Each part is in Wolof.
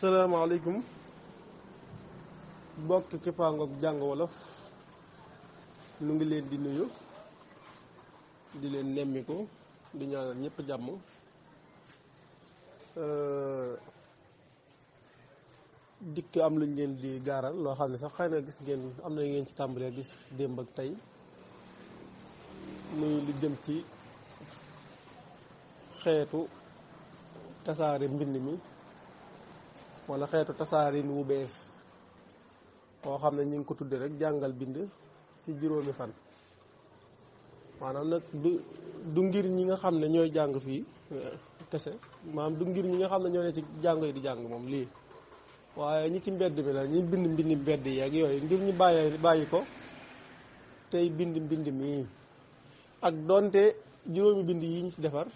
asalaamaaleykum bokk kippaangoog jàng wolof nu ngi leen di nuyu di leen nemmiku di ñaanal ñëpp jàmm. dikk am luñ leen di gaaral loo xam ne sax xëy na gis ngeen am na ngeen ci tàmbalee gis démb ak tey muy lu jëm ci xeetu tasaare mbind mi wala xeetu tasaarin wu bees koo xam ne ñu ngi ko tudde rek jàngal bind ci juróomi fan. maanaam nag du ngir ñi nga xam ne ñooy jàng fii kese maanaam du ngir ñi nga xam ne ñoo ne ci jàngo yi di jàng moom lii, waaye ñi ci mbedd mi la ñi bind mbindi mbedd yi ak yooyu ngir ñu bàyyi ko tey bind mbind mi. ak donte juróomi bind yi ñu ci defar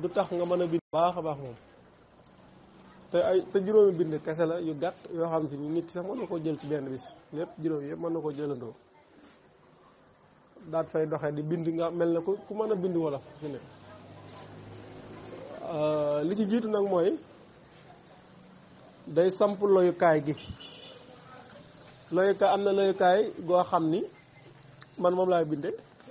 du tax nga mën a bind baax a baax moom te juróomi bind kese la yu gàtt yoo xam si ni nit sax mën na koo jël ci benn bis lépp juróom yëpp mën na koo jëlandoo daat fay doxee di bind nga mel na ku mën a bind wolof fi ne. li ci jiitu nag mooy day samp loyukaay gi. loyukaay am na loyukaay goo xam ni man moom laay binde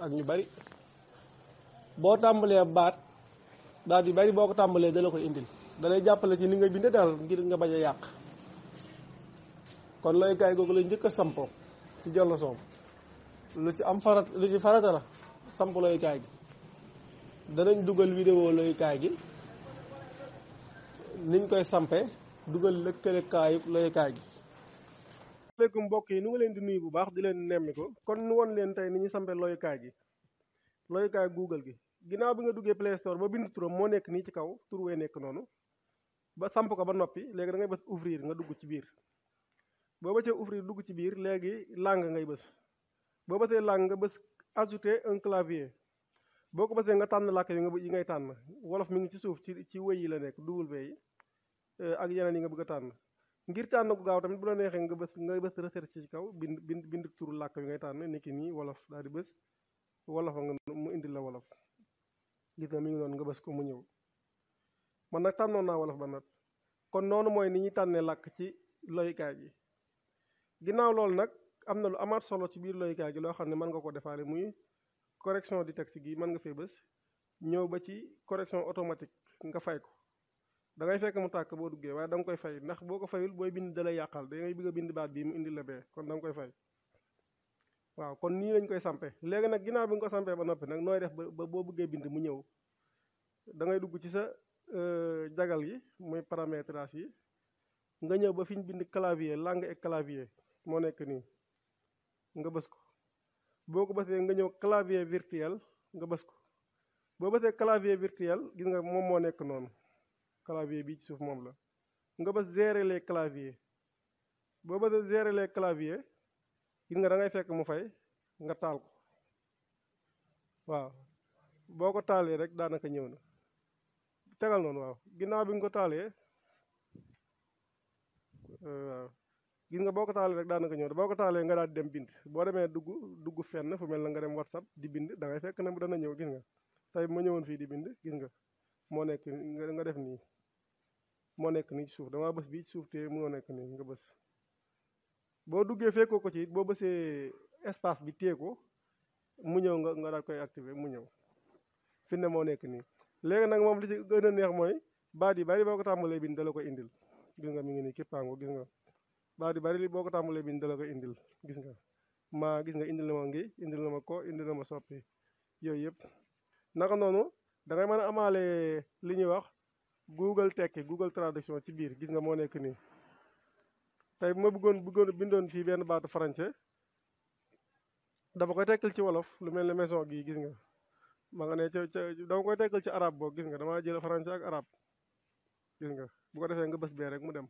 ak ñu bari boo tàmbalee baat yu bari boo ko tàmbalee dala ko indil dalay jàppale ci ni nga binde daal ngir nga bañ a yàq. kon loyukaay googu lay njëkk a sampo ci jollo soom lu ci farata la samp loyukaay gi. danañ dugal vidéo loyukaay gi niñ koy sampe dugal lëkkalekaayu loyukaay gi. asalaamaaleykum mbokk yi nu ngi leen di nuyu bu baax di leen nemmi ko kon nu won leen tey ni ñu sampe loyukaay gi. loyukaay Google gi ginnaaw bi nga duggee Play Store ba bind turam moo nekk nii ci kaw tur wee nekk noonu ba samp ko ba noppi léegi da ngay bës ouvrir nga dugg ci biir. boo bësee ouvrir dugg ci biir léegi langue ngay bës boo bësee langue nga bës ajouter un clavier. boo ko bësee nga tànn làkk yi ngay tànn wolof mi ngi ci suuf ci wëy yi la nekk W yi ak yeneen yi nga bëgg a tànn. ngir tànn ko gaaw tamit bu la neexee nga bës recherche ci kaw bind turu làkk yi ngay tànn niki nii wolof daal di bës wolof nga mu indil la wolof. gis nga mi ngi noonu nga bës ko mu ñëw man nag tànnoon naa wolof ba nag kon noonu mooy ni ñuy tànnee làkk ci loyukaay gi. ginnaaw loolu nag am na lu amaat solo ci biir loyukaay gi loo xam ne mën nga ko defaale muy correction du texte gi mën nga fee bës ñëw ba ci correction automatique nga fay ko. da ngay fekk mu tàkk boo duggee waaye da nga koy fay ndax boo ko fayul booy bind dalay yàqal da ngay bëgg a bind baat bii mu indi la bee kon da nga koy fay. waaw kon nii lañ koy sampe léegi nag ginnaaw bi nga ko sampee ba noppi nag nooy def ba boo bëggee bind mu ñëw da ngay dugg ci sa jagal yi muy paramétrage yi nga ñëw ba fi ñu bind clavier langue et clavier moo nekk nii nga bës ko. boo ko bësee nga ñëw clavier virtuel nga bës ko boo bësee clavier virtuel gis nga moom moo nekk noonu clavier bii ci suuf moom la nga bës gérer les claviers. boo bësee gérer les claviers gis nga da ngay fekk mu fay nga taal ko waaw boo ko taalee rek daanaka ñëw na tegal noonu waaw ginnaaw bi nga ko taalee waaw gis nga boo ko taalee rek daanaka ñëw na boo ko taalee nga daal di dem bind boo demee dugg fenn fu mel na nga dem WhatsApp di bind da ngay fekk ne mu dana ñëw gis nga tey ma ñëwoon fii di bind gis nga moo nekk nga def nii moo nekk nii ci suuf damaa bës bii ci suuf te moo nekk nii nga bës. boo duggee fekkoo ko ci boo bësee espace bi téye ko mu ñëw nga daal koy activer mu ñëw fi ne moo nekk nii. léegi nag moom li ci gën a neex mooy baat yi bari boo ko tàmbalee bind dala koy indil gis nga mi ngi nii kippaango gis nga baat yi bari boo ko tàmbalee bind dala koy indil gis nga gis nga indil na ma ngi indil na ma ko indil na ma soppi yooyu yëpp. naka noonu da ngay mën a amaale li ñuy wax Google tekki Google traduction ci biir gis nga moo nekk nii. tey bu ma bëggoon bindoon fii benn baatu français dama koy tekkal ci wolof lu mel ne maison gi gis nga ma nga ne dama koy tekkal ci arabe boo gis nga dama jël français ak arabe gis nga bu ko defee nga bës bee rek mu dem.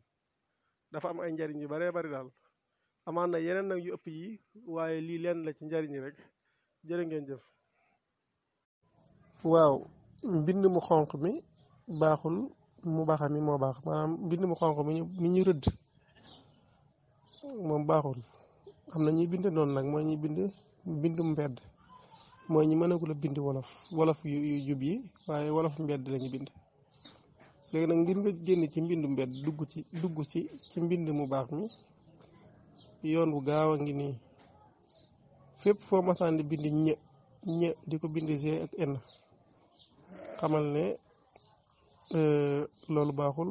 dafa am ay njariñ yu baree bari daal amaan na yeneen nag yu ëpp yi waaye lii leen la ci njariñ yi rek jërë ngeen jëf. waaw mbind mu xonq mi baaxul mu baaxa mi moo baax maanaam mbind mu xonq mi ñu rëdd moom baaxul. am na ñuy bind noonu nag mooy ñuy bind mbindum mbedd mooy ñi mënagul a bind wolof yu jub yi waaye wolof mbedd lañu bind léegi nag ngir nga génn ci mbindu mbedd dugg ci mbind mu baax mi yoon bu gaaw a ngi nii fépp foo masaan di bind ñë di ko bind g ak n xamal ne loolu baaxul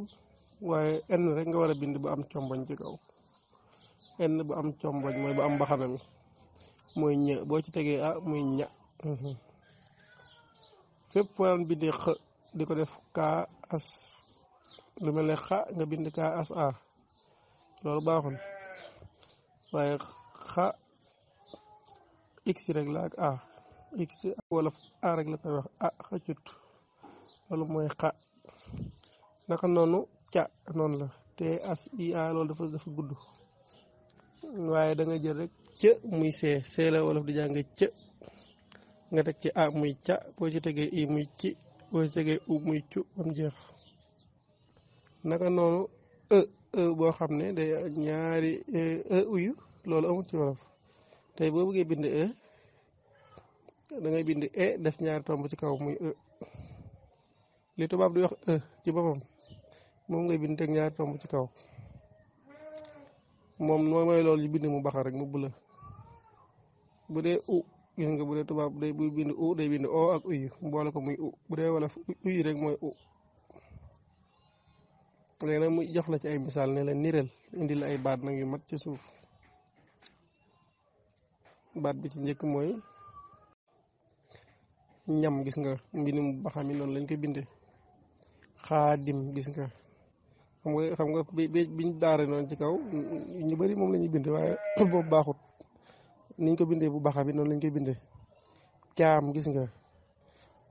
waaye n rek nga war a bind bu am comboñ ci kaw n bu am comboñ mooy bu am mbaxana mi mooy ñë boo ci tegee a muy ña fépp foo daan bindee x di ko def kaa as lu mel ne xa nga bind kaa as a loolu baaxul waaye xa x rek la ak a x wala a rek la koy wax a xëccut loolu mooy xa naka noonu ca noonu la te as i a loolu dafa gudd waaye da nga jël rek cë muy see la wolof di jànge cë nga teg ci a muy ca boo ci tegee i muy ci boo ci tegee u muy cu bam jeex naka noonu boo xam ne day ñaari uyu loolu amul ci wolof tey boo bëggee bind da ngay bind def ñaari tomb ci kaw muy li tubaab di wax ci boppam moom ngay bind teg ñaari tomb ci kaw moom mooy loolu ñu bind mu baxa rek mu bula bu dee gis nga bu dee tubaab day buy bind day bind o ak uyu mboole ko muy bu dee wolof uyu rek mooy léegi nag mu jox la ci ay misaal ne la niral indi la ay baat nag yu mat ci suuf baat bi ci njëkk mooy ñam gis nga mbind mu baxa mi noonu lañ koy bindee xaadim gis nga xam nga biñ daare noonu ci kaw ñu bari moom la ñuy bind waaye boobu baaxut niñ ko bindee bu baxa bi noonu lañ koy bindee caam gis nga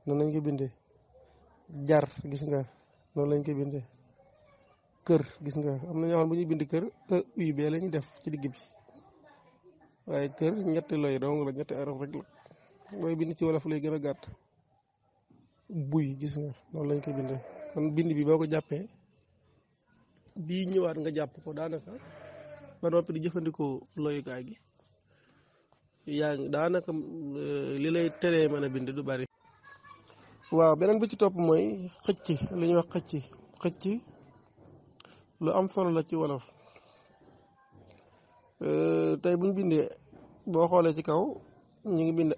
noonu lañ koy bindee jar gis nga noonu lañ koy bindee kër gis nga am na ñoo xam bu ñuy bind kër uy bee la ñuy def ci digg bi waaye kër ñetti loy dong la ñetti araf rek la booy bind ci wolof lay gën a gàtt buy gis nga noonu lañ koy bindee kon bind bi boo ko jàppee bii ñëwaat nga jàpp ko daanaka ba noppi di jëfandikoo loyukaay gi yaa ngi daanaka li lay teree mën a bind du bari. waaw beneen bi ci topp mooy xëcc li ñuy wax xëcc lu am solo la ci wolof tey buñ bindee boo xoolee ci kaw ñu ngi bind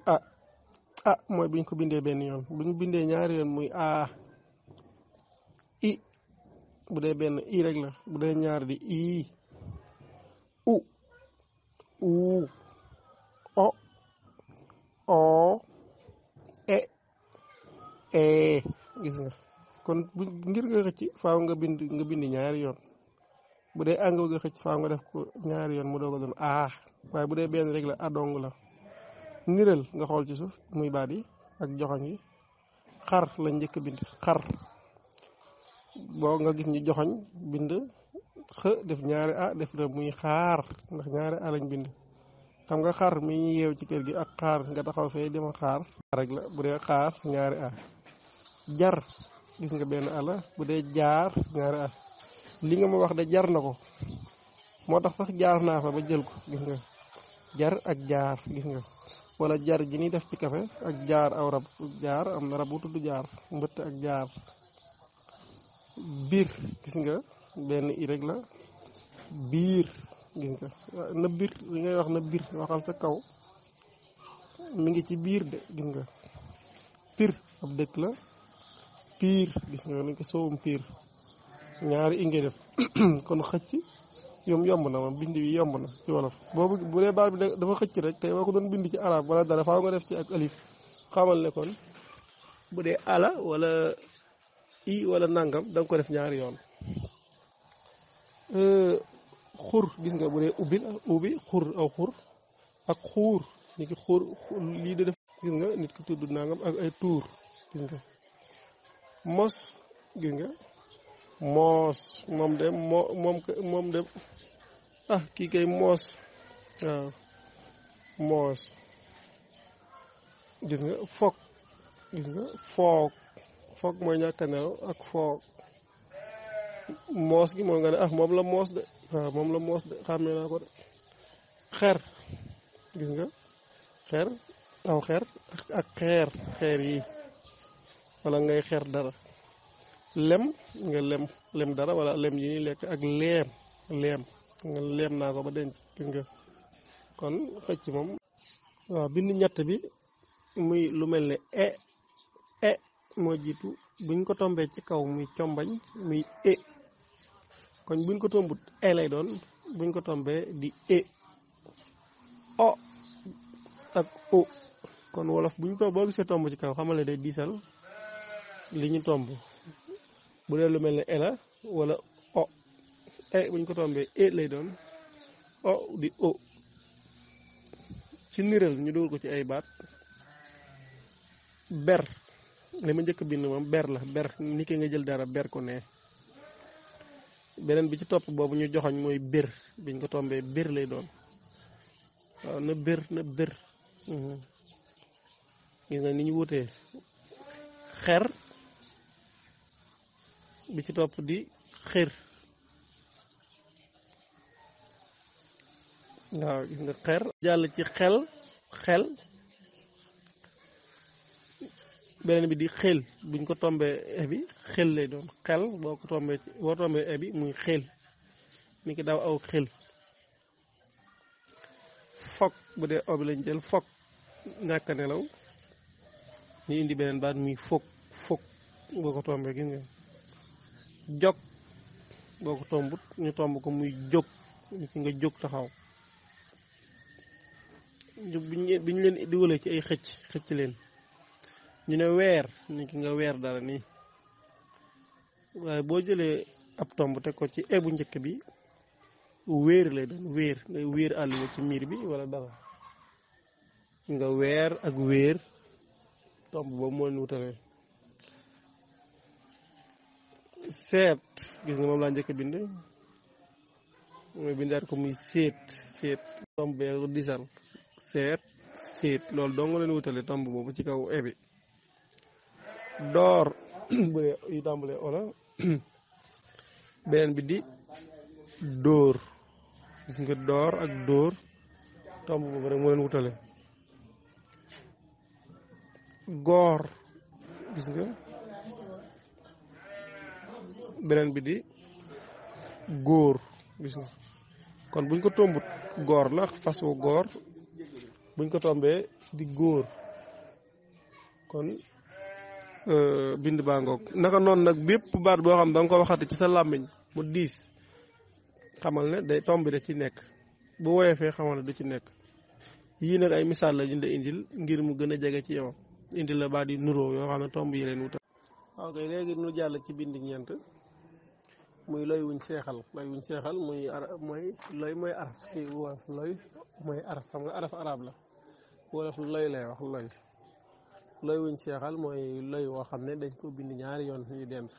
mooy buñ ko bindee benn yoon buñ bindee ñaari yoon muy i bu dee benn i rek la bu dee ñaar di i u o gis nga kon ngir nga xëcc faaw nga bind ñaari yoon bu dee nga bëgg a xëcc faaw nga def ko ñaari yoon mu doog a doon waaye bu dee benn rek la dong la niral nga xool ci suuf muy baat yi ak joxoñ yi xar la njëkk bind xar boo nga gis ñu joxoñ bind def ñaari def na muy xaar ndax ñaari lañ bind xam nga xar mi ñu yeew ci kër gi ak xaar nga taxaw fee dima xaar rek la bu dee xaar ñaari jar gis nga benn la bu dee jaar ñaari li nga ma wax de jar na ko moo tax sax jaar naa fa ba jël ko gis nga jar ak jaar gis nga wala jar ji ni def ci kafe ak jaar aw rab jaar am na rab bu tudd jaar mbëtt ak jaar biir gis nga benn i rek la biir gis nga na biir li ngay wax na biir waxal sa kaw mi ngi ci biir de gis nga pir ab dëkk la piir gis nga nañ ko soowum piir ñaari i ngay def kon xëcc yomb na moom bind bi yomb na ci wolof boobu bu dee baat bi dafa xëcc rek tey boo ko doon bind ci arab wala dara faaw nga def ci ak alif xamal ne kon bu dee ala wala i wala nangam da nga ko def ñaari yoon xur gis nga bu dee ubbi xur aw xur ak xuur nit ki xuur lii da def gis nga nit ki tudd nangam ak ay tuur gis nga mos gis nga moos moom de kii kay moos waaw moos gis nga foog gis nga foog mooy ñàkk a nelaw ak foog moos gi moom nga ne moom la moos de waaw moom la moos de xàmmee naa ko de xer gis nga xer aw xer ak xeer yi wala ngay xer dara lem nga lem dara wala lem yi ñuy lekk ak leem nga leem naa ko ba denc gis nga kon xëcc moom waaw bind ñett bi muy lu mel ne e moo jiitu buñ ko tombee ci kaw muy combañ muy kon buñ ko tombut lay doon buñ ko tombee di o ak o kon wolof buñ ko boo gisee tomb ci kaw xamal ne day diisal li ñu tomb bu dee lu mel ne la wala o buñ ko tombee lay doon o di o ci niral ñu dugal ko ci ay baat ber li ma njëkk bind moom ber la ber ni ki nga jël dara ber ko ne beneen bi ci topp boobu ñu joxoñ mooy bir biñ ko tombee bir lay doon waaw na bir gis nga ni ñu wutee xer bi ci topp di xir waaw gis nga xer jàll ci xel beneen bi di xel buñ ko tombee bi xel lay doon xel boo tombee bi muy xel ni ki daaw aw xel fokk bu dee obi lañ jël fokk ñàkk nelaw ñu indi beneen baat muy fokk boo ko tombee gis nga jog boo ko tombut ñu tomb ko muy jóg ni ki nga jóg taxaw biñ leen dugalee ci ay xëcc leen ñu ne weer ni ki nga weer dara nii waaye boo jëlee ab tomb teg ko ci bu njëkk bi wéer lay doon ngay wéer àlluwa ci miir bi wala dara nga weer ak wéer tomb boobu moo leen wutalee seet gis nga moom laa njëkk bind mooy bindaat ko muy seet tomb bee disal seet loolu doo nga leen wutale tomb boobu ci kaw bi door bu dee yu tàmbalee ola beneen bi di dóor gis nga door ak dóor tomb boobu rek moo leen wutale goor gis nga beneen bi di góor gis nga kon buñ ko tombut góor la fas wu góor buñ ko tombee di góor kon bind baa ngoog naka noonu nag bépp baat boo xam da nga ko waxati ci sa làmmiñ mu diis xamal ne day tomb bi da ci nekk bu woyefee xamal ne du ci nekk yii nag ay misaal la ñu la indil ngir mu gën a jege ci yow indil la baat yi nuroo yoo xam ne tomb yi leen wutal waaw kay léegi nu jàll ci bind ñeent muy loy wuñ seexal mooy loy mooy araf ci wolof loy mooy araf xam nga araf arab la wolof loy lay wax loy wuñ seexal mooy loy woo xam ne dañ ko bind ñaari yoon yu dend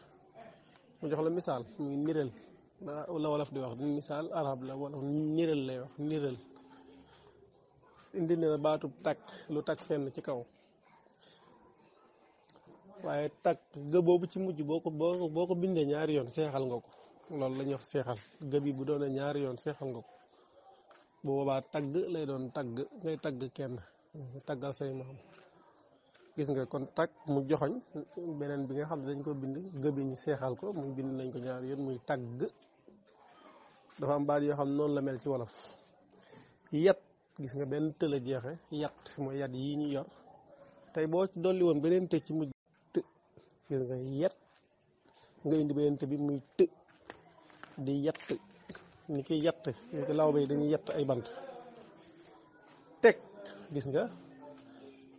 mu jox la misaal muy niral la wolof di wax di misaal arab la wolof niral lay wax niral indi na baatub takk lu takk fenn ci kaw waaye takk gë boobu ci mujj boo ko bindee ñaari yoon seexal nga ko loolu la ñuy wax seexal gë bi bu doonee ñaari yoon seexal nga ko bu boobaa tagg lay doon tagg ngay tagg kenn taggal say maam gis nga kon tagg mu joxoñ beneen bi nga xam ne dañ ko bind gë bi ñu seexal ko muy bind nañ ko ñaari yoon muy tagg dafa am baat yoo xam noonu la mel ci wolof yat gis nga benn tëla jeexe yat mooy yat yi ñu yor tey boo ci dolli woon beneen të ci mujj gis nga yet nga indi beneen të bi muy të di yett ni ki yett ni ki law bay dañuy yett ay bant teg gis nga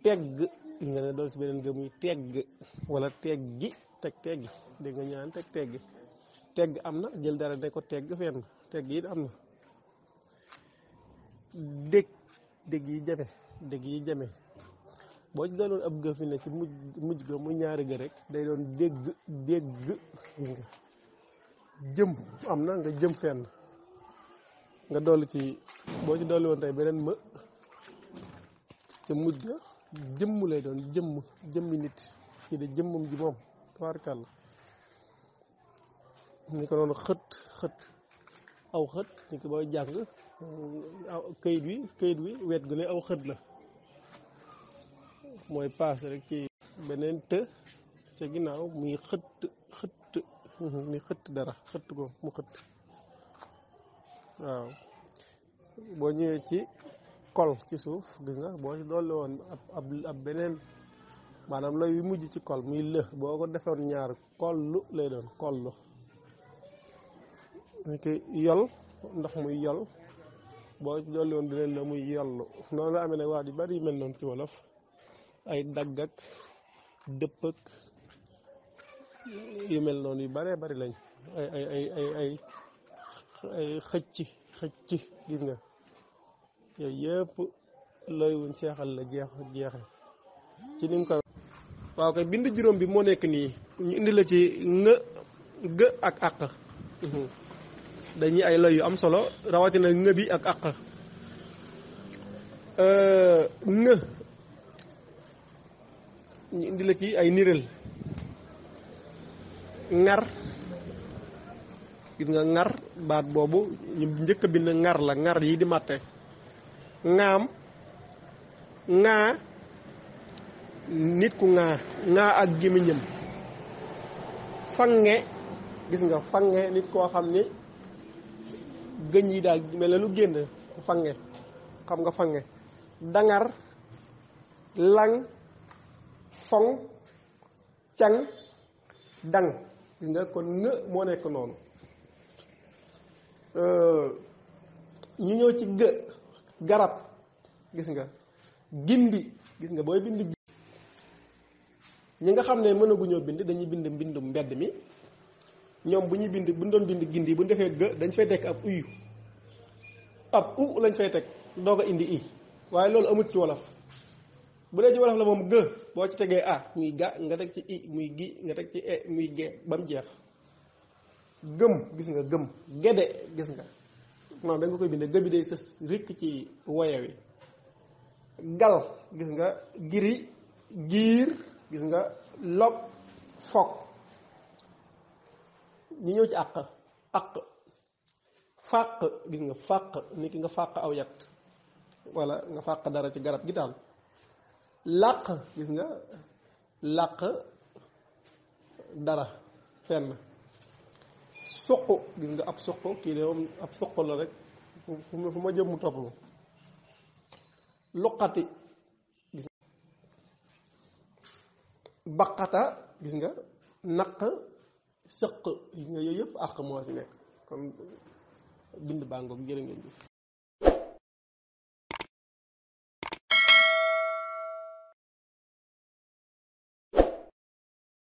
tegg gis nga ne dool ci beneen ga muy tegg wala teggi teggi dégg nga ñaan teggi tegg am na jël dara ne ko tegg fenn tegg yi am na dégg yi jame boo ci doon ab gë fi ne ci mujj ga mu ñaari ga rek day doon dégg gis nga jëm am na nga jëm fenn nga dolli ci boo ci dolli woon tey beneen më te mujj ga jëmm lay doon jëmmi nit kii de jëmmam ji moom tabaarkàlla ni ko noonu xët aw xët ni ko booy jàng këyit wi wet gu ne aw xët la mooy paase rek ci beneen të ca ginnaaw muy xët ni xëtt dara xëtt ko mu xëtt waaw boo ñëwee ci kol ci suuf gis nga boo ci dolli woon ab beneen maanaam lay wi mujj ci kol muy lë boo ko defoon ñaar kollu lay doon kollu ki yol ndox muy yol boo ci dolli woon dinañ la muy yollu noonu la amee nag wax yu bari yu mel noonu ci wolof ay dagg ak dëpp ak yu mel noonu yu baree bari lañ ay xëcc gis nga yooyu yëpp looy wuñ seexal la jeexe ci ni nga koy waaw kay bind juróom bi moo nekk nii ñu indi la ci nga gë ak àq dañuy ay lay yu am solo rawatina nga bi ak àq nga ñu indi la ci ay niral ngar gis nga ngar baat boobu ñu njëkk a bind ngar la ngar yi di màtte ŋaam ŋaa nit ku ŋaa ak gémmiñam fange gis nga fange nit koo xam ni gëñ yi daal mel na lu génn fange xam nga fange dangar lang foŋ cang dang gis nga kon nga moo nekk noonu ñu ñëw ci gë garab gis nga gindi gis nga booy bind ñi nga xam ne mënaguñoo bind dañuy bind mbindum mbedd mi ñoom bu ñuy bind bu ñu doon bind gindi bu ñu defee gë dañ fay teg ab uyu ab u lañ fay teg doog a indi i waaye loolu amut ci wolof bu dee ci wolof la moom gë boo ci tegee a muy ga nga teg ci i muy gi nga teg ci e muy ge ba mu jeex gëm gis nga gëm gede gis nga non da nga koy bindee gë bi day sës rikk ci woye wi gal gis nga giri giir gis nga log fokk ñi ñëw ci àq fàq gis nga fàq ni ki nga fàq aw yat wala nga fàq dara ci garab gi daal làq gis nga làq dara fenn suq gis nga ab suq kii de moom ab suq la rek fu ma jëm mu topp ma luqati gis nga baqata gis nga naq sëq gis nga yooyu yëpp àq moo ci nekk kon bind bàngoog jërë ngeen jëf